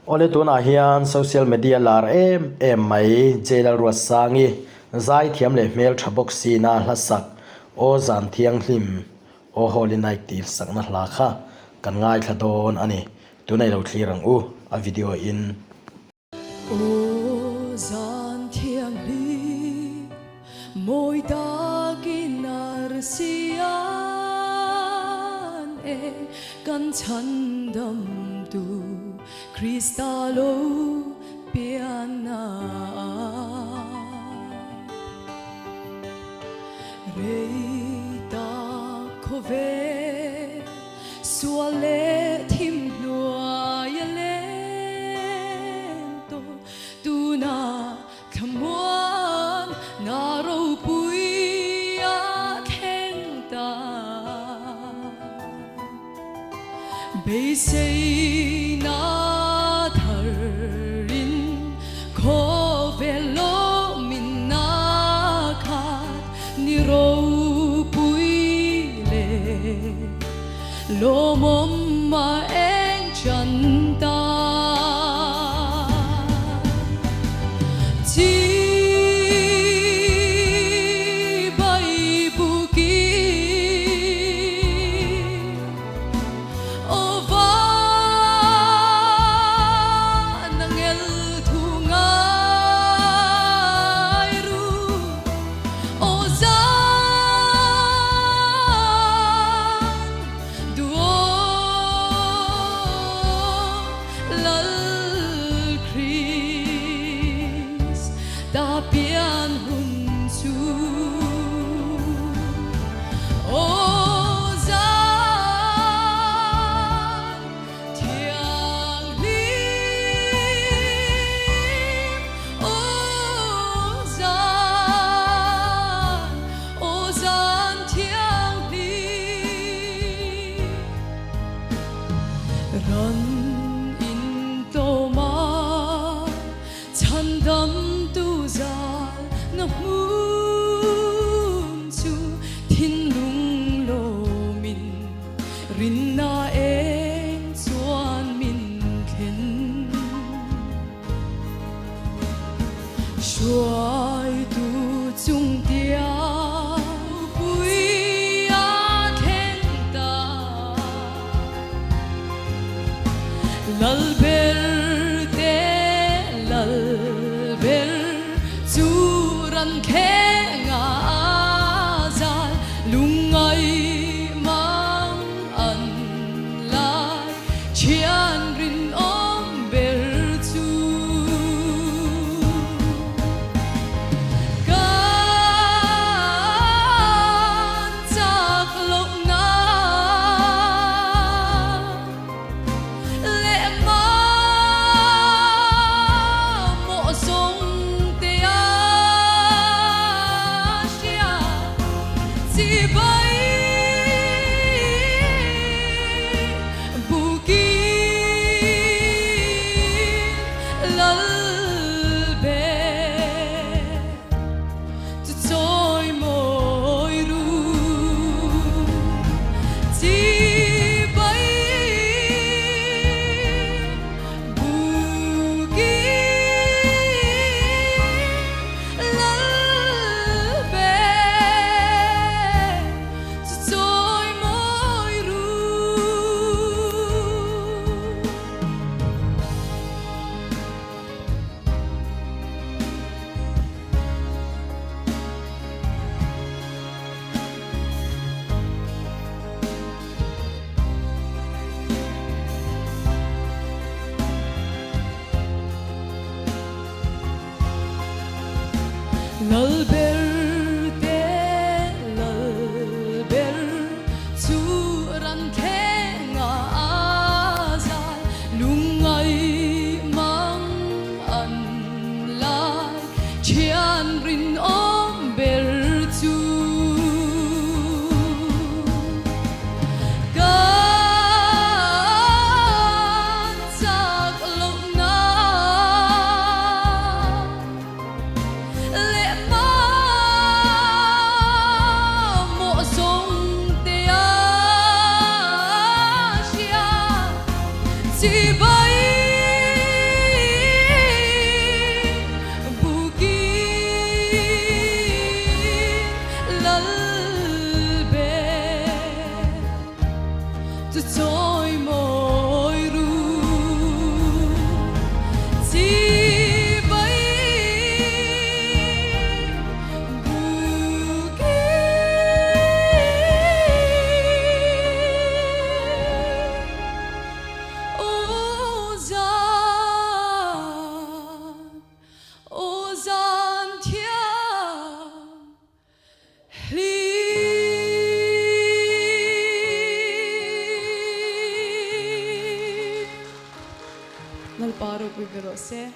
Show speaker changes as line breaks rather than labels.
ole tuna hian social media lar em mai jailal ruat sangi zai thiam le mel thabok sina hlasak o zan thiang hlim o holy night tir sakna hla kha kan ngai thladon ani tunai lo thlirang u a video in
o zan thiang hlim moi ta kinar sian e kan chan dam tu Kristalo piana reita khove suale thim lua ya lento tuna khamuan naro pui a khenta be say na tharin khovelo minna khat ni ro pui le lo mom ma en chanta chi bai buki ova nangel thungai ru ozan duo lal Chris ta pian hun su ozan thiang lim ozan thiang lim ran in to ma chan dam tu zal na hun chu thin lung lo min rin na en chuan min khen shuai tu chung tia pui a khen ta lal ber churan khenga azal lungai mang an lai chian rin om ber chu kan chak lo na le ma mo song te a sia si bai buki lal be tu choi moi ru si bai buki lal be tu choi moi ru lal ber churan khenga azal lungai mang an lai chian rin om ber chu kan chak lo na le ma mo song te a sia si bai tu trôi môi ru chỉ bay ô gian thiang li nalparo pui berose